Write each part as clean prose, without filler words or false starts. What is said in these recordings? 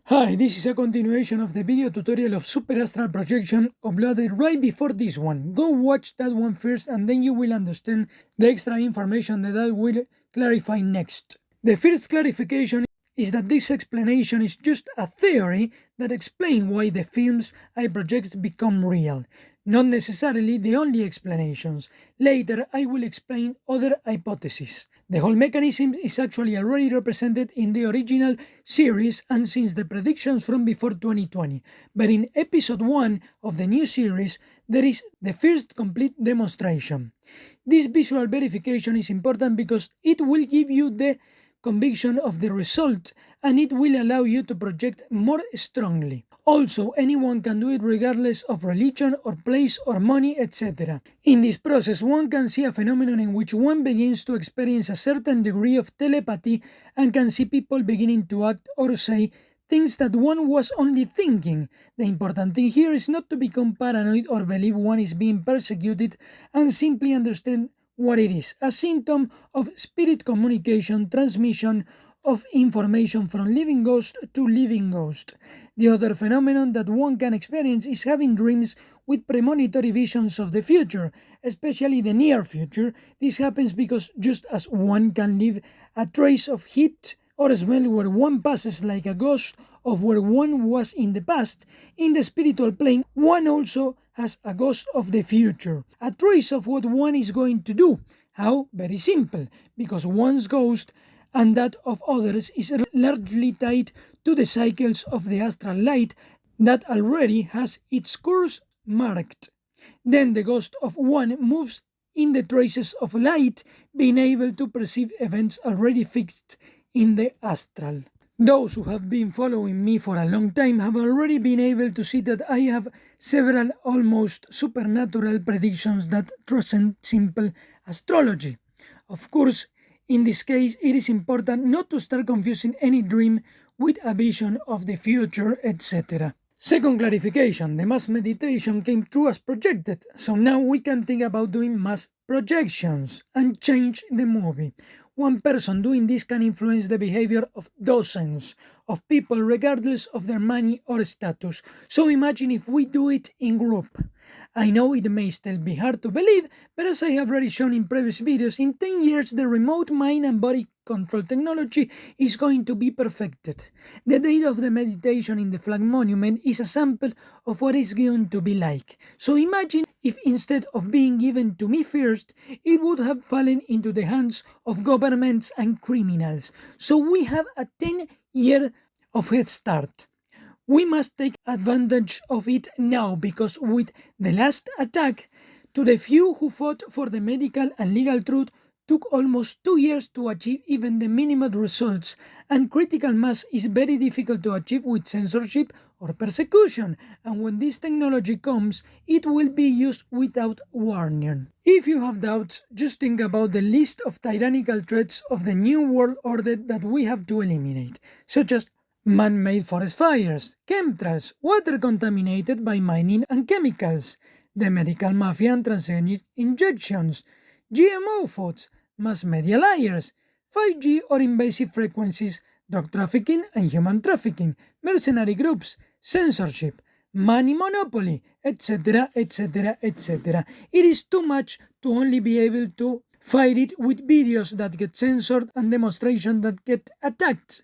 Hi, this is a continuation of the video tutorial of super astral projection uploaded right before this one. Go watch that one first and then you will understand the extra information that I will clarify next. The first clarification is that this explanation is just a theory that explains why the films I project become real. Not necessarily the only explanations. Later I will explain other hypotheses. The whole mechanism is actually already represented in the original series and since the predictions from before 2020. But in episode 1 of the new series, there is the first complete demonstration. This visual verification is important because it will give you the conviction of the result and it will allow you to project more strongly. Also, anyone can do it regardless of religion or place or money, etc. In this process, one can see a phenomenon in which one begins to experience a certain degree of telepathy and can see people beginning to act or say things that one was only thinking. The important thing here is not to become paranoid or believe one is being persecuted and simply understand what it is, a symptom of spirit communication, transmission of information from living ghost to living ghost. The other phenomenon that one can experience is having dreams with premonitory visions of the future, especially the near future. This happens because just as one can leave a trace of heat or smell where one passes like a ghost of where one was in the past, in the spiritual plane, one also has a ghost of the future, a trace of what one is going to do. How? Very simple, because one's ghost and that of others is largely tied to the cycles of the astral light that already has its course marked. Then the ghost of one moves in the traces of light, being able to perceive events already fixed in the astral. Those who have been following me for a long time have already been able to see that I have several almost supernatural predictions that transcend simple astrology. Of course, in this case, it is important not to start confusing any dream with a vision of the future, etc. Second clarification, the mass meditation came true as projected, so now we can think about doing mass projections and change the movie. One person doing this can influence the behavior of dozens of people regardless of their money or status. So imagine if we do it in group. I know it may still be hard to believe, but as I have already shown in previous videos, in 10 years the remote mind and body control technology is going to be perfected. The date of the meditation in the flag monument is a sample of what it's going to be like. So imagine if instead of being given to me first, it would have fallen into the hands of governments and criminals. So we have a 10-year of head start. We must take advantage of it now because with the last attack, to the few who fought for the medical and legal truth, took almost 2 years to achieve even the minimum results, and critical mass is very difficult to achieve with censorship or persecution, and when this technology comes, it will be used without warning. If you have doubts, just think about the list of tyrannical threats of the new world order that we have to eliminate, such as man-made forest fires, chemtrails, water contaminated by mining and chemicals, the medical mafia and transgenic injections, GMO foods, mass media liars, 5G or invasive frequencies, drug trafficking and human trafficking, mercenary groups, censorship, money monopoly, etc., etc., etc. It is too much to only be able to fight it with videos that get censored and demonstrations that get attacked.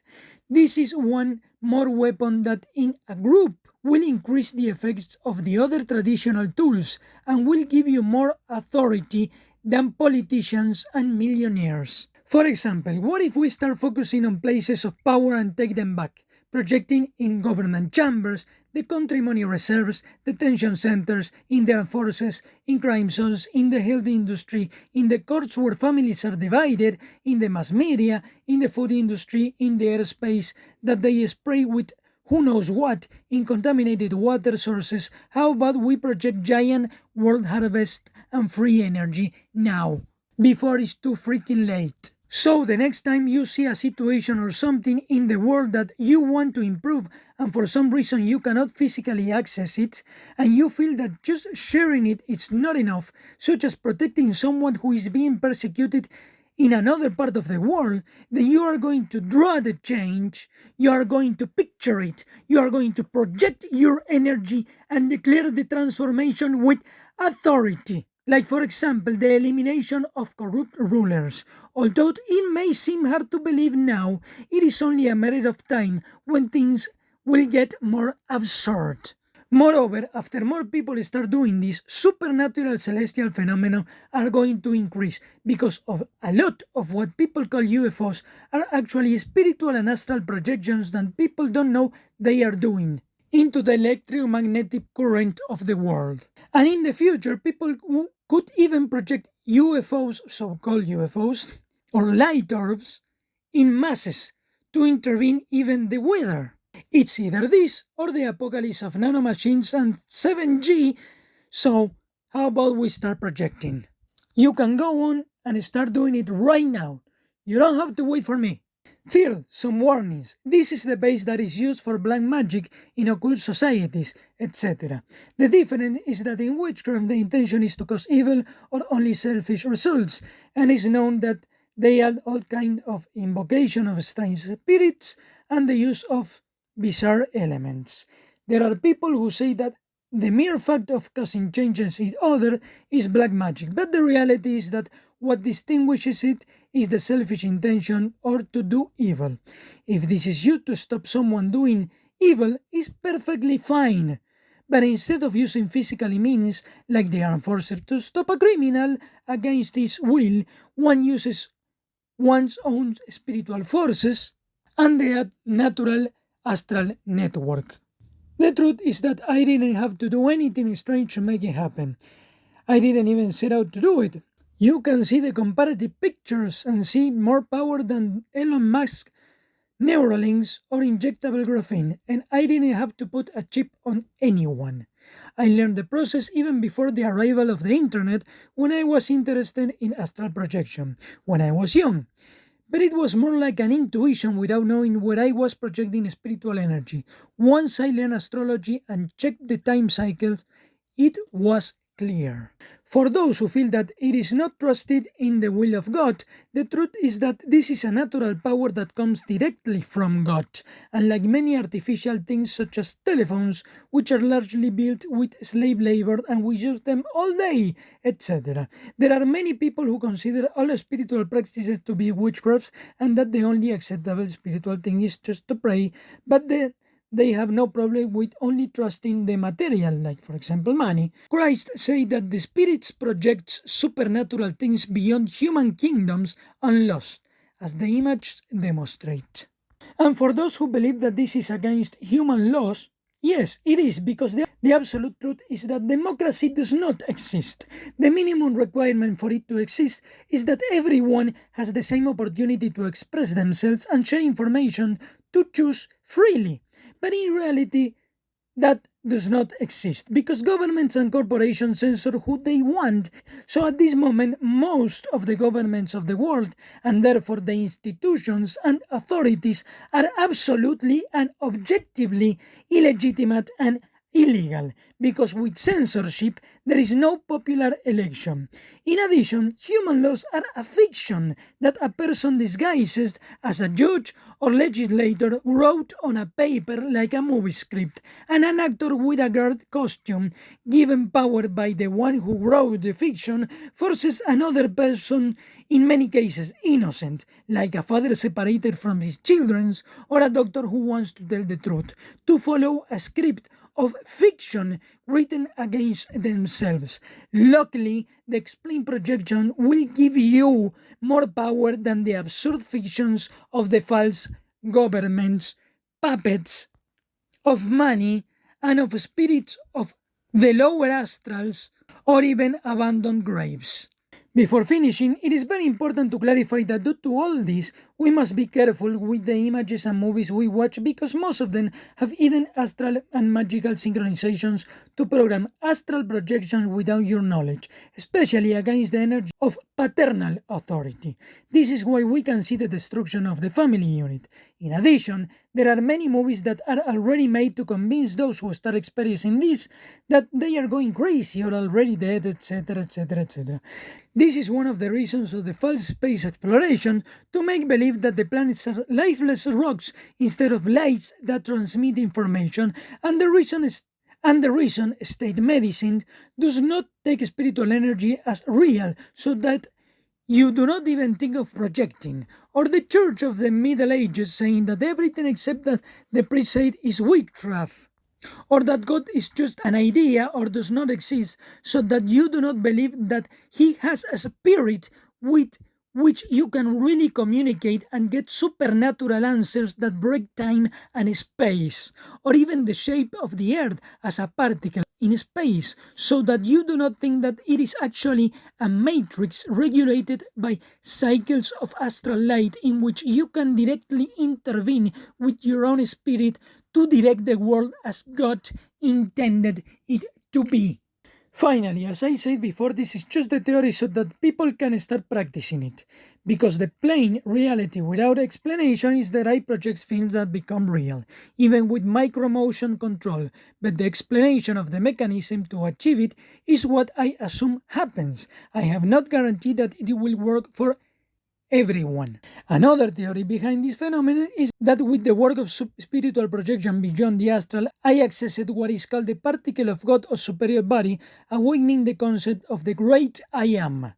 This is one more weapon that in a group will increase the effects of the other traditional tools and will give you more authority than politicians and millionaires. For example, what if we start focusing on places of power and take them back, projecting in government chambers, the country money reserves, detention centers, in the armed forces, in crime zones, in the health industry, in the courts where families are divided, in the mass media, in the food industry, in the airspace that they spray with who knows what in contaminated water sources. How about we project giant world harvest and free energy now, before it's too freaking late? So the next time you see a situation or something in the world that you want to improve and for some reason you cannot physically access it and you feel that just sharing it is not enough, such as protecting someone who is being persecuted in another part of the world, then you are going to draw the change, you are going to picture it, you are going to project your energy and declare the transformation with authority. Like, for example, the elimination of corrupt rulers. Although it may seem hard to believe now, it is only a matter of time when things will get more absurd. Moreover, after more people start doing this, supernatural celestial phenomena are going to increase because of a lot of what people call UFOs are actually spiritual and astral projections that people don't know they are doing into the electromagnetic current of the world. And in the future, people could even project UFOs, so-called UFOs, or light orbs, in masses to intervene even the weather. It's either this or the apocalypse of nanomachines and 7G, so how about we start projecting? You can go on and start doing it right now. You don't have to wait for me. Third, some warnings. This is the base that is used for black magic in occult societies, etc. The difference is that in witchcraft the intention is to cause evil or only selfish results, and it's known that they add all kind of invocation of strange spirits and the use of bizarre elements. There are people who say that the mere fact of causing changes in others is black magic, but the reality is that what distinguishes it is the selfish intention or to do evil. If this is used to stop someone doing evil, it's perfectly fine. But instead of using physical means like the armed forces to stop a criminal against his will, one uses one's own spiritual forces and the natural astral network. The truth is that I didn't have to do anything strange to make it happen. I didn't even set out to do it. You can see the comparative pictures and see more power than Elon Musk Neuralinks or injectable graphene, and I didn't have to put a chip on anyone. I learned the process even before the arrival of the internet when I was interested in astral projection, when I was young. But it was more like an intuition without knowing where I was projecting spiritual energy. Once I learned astrology and checked the time cycles, it was clear. For those who feel that it is not trusted in the will of God, the truth is that this is a natural power that comes directly from God, unlike many artificial things such as telephones, which are largely built with slave labor and we use them all day, etc. There are many people who consider all spiritual practices to be witchcrafts and that the only acceptable spiritual thing is just to pray, but they have no problem with only trusting the material, like for example money. Christ said that the spirits projects supernatural things beyond human kingdoms and laws, as the images demonstrate. And for those who believe that this is against human laws, yes, it is, because the absolute truth is that democracy does not exist. The minimum requirement for it to exist is that everyone has the same opportunity to express themselves and share information to choose freely. But in reality, that does not exist because governments and corporations censor who they want. So at this moment, most of the governments of the world, and therefore the institutions and authorities, are absolutely and objectively illegitimate and illegal, because with censorship there is no popular election. In addition, human laws are a fiction that a person disguised as a judge or legislator wrote on a paper like a movie script, and an actor with a guard costume, given power by the one who wrote the fiction, forces another person, in many cases innocent, like a father separated from his children or a doctor who wants to tell the truth, to follow a script of fiction written against themselves. Luckily, the explained projection will give you more power than the absurd fictions of the false governments, puppets of money, and of spirits of the lower astrals or even abandoned graves. Before finishing, it is very important to clarify that due to all this, We must be careful with the images and movies we watch because most of them have hidden astral and magical synchronizations to program astral projections without your knowledge, especially against the energy of paternal authority. This is why we can see the destruction of the family unit. In addition, there are many movies that are already made to convince those who start experiencing this that they are going crazy or already dead, etc., etc., etc. This is one of the reasons of the false space exploration to make believe that the planets are lifeless rocks instead of lights that transmit information, and the reason state medicine does not take spiritual energy as real, so that you do not even think of projecting, or the Church of the Middle Ages saying that everything except that the priest said is witchcraft, or that God is just an idea or does not exist, so that you do not believe that He has a spirit with which you can really communicate and get supernatural answers that break time and space, or even the shape of the earth as a particle in space, so that you do not think that it is actually a matrix regulated by cycles of astral light in which you can directly intervene with your own spirit to direct the world as God intended it to be. Finally, as I said before, this is just the theory so that people can start practicing it, because the plain reality without explanation is that I project films that become real, even with micro-motion control, but the explanation of the mechanism to achieve it is what I assume happens. I have not guaranteed that it will work for everyone. Another theory behind this phenomenon is that with the work of spiritual projection beyond the astral, I accessed what is called the particle of God or superior body, awakening the concept of the great I am,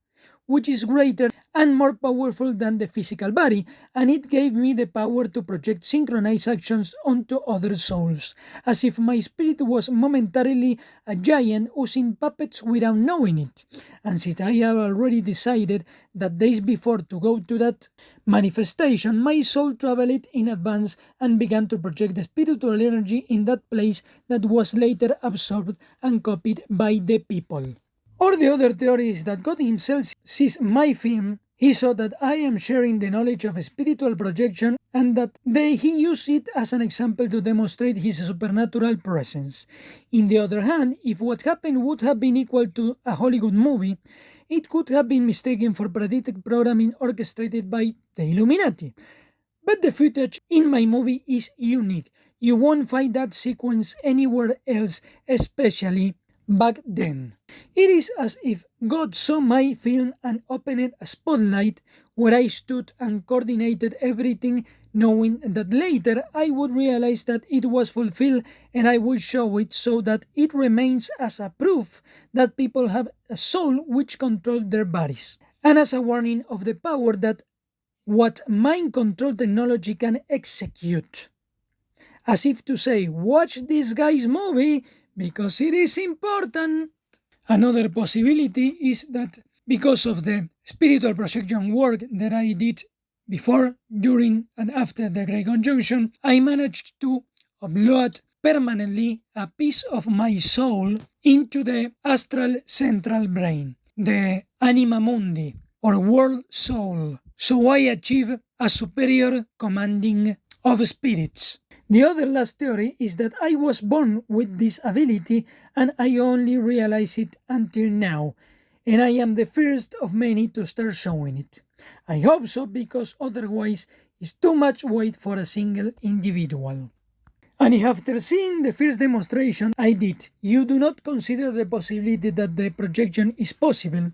which is greater and more powerful than the physical body, and it gave me the power to project synchronized actions onto other souls, as if my spirit was momentarily a giant using puppets without knowing it. And since I have already decided that days before to go to that manifestation, my soul traveled in advance and began to project the spiritual energy in that place that was later absorbed and copied by the people. Or the other theory is that God Himself sees my film, He saw that I am sharing the knowledge of spiritual projection and that He used it as an example to demonstrate His supernatural presence. In the other hand, if what happened would have been equal to a Hollywood movie, it could have been mistaken for predictive programming orchestrated by the Illuminati. But the footage in my movie is unique. You won't find that sequence anywhere else, especially back then. It is as if God saw my film and opened a spotlight where I stood and coordinated everything, knowing that later I would realize that it was fulfilled and I would show it so that it remains as a proof that people have a soul which controls their bodies, and as a warning of the power that what mind control technology can execute. As if to say, watch this guy's movie because it is important. Another possibility is that because of the spiritual projection work that I did before, during, and after the Great Conjunction, I managed to upload permanently a piece of my soul into the astral central brain, the anima mundi, or world soul. So I achieve a superior commanding of spirits. The other last theory is that I was born with this ability and I only realize it until now, and I am the first of many to start showing it. I hope so, because otherwise it's too much weight for a single individual. And if after seeing the first demonstration I did, you do not consider the possibility that the projection is possible,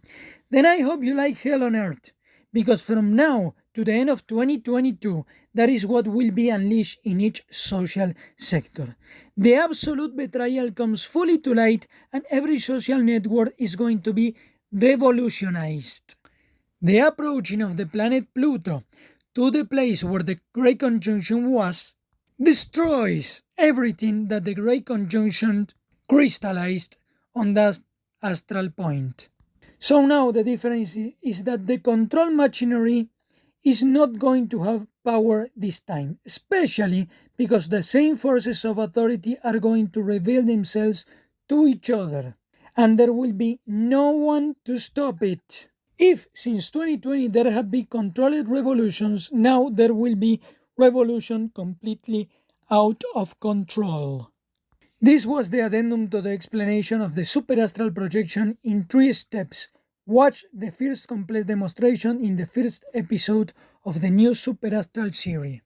then I hope you like hell on earth, because from now to the end of 2022, that is what will be unleashed in each social sector. The absolute betrayal comes fully to light, and every social network is going to be revolutionized. The approaching of the planet Pluto to the place where the Great Conjunction was destroys everything that the Great Conjunction crystallized on that astral point. So now the difference is that the control machinery is not going to have power this time, especially because the same forces of authority are going to reveal themselves to each other, and there will be no one to stop it. If since 2020 there have been controlled revolutions, now there will be revolution completely out of control. This was the addendum to the explanation of the superastral projection in 3 steps. Watch the first complete demonstration in the first episode of the new superastral series.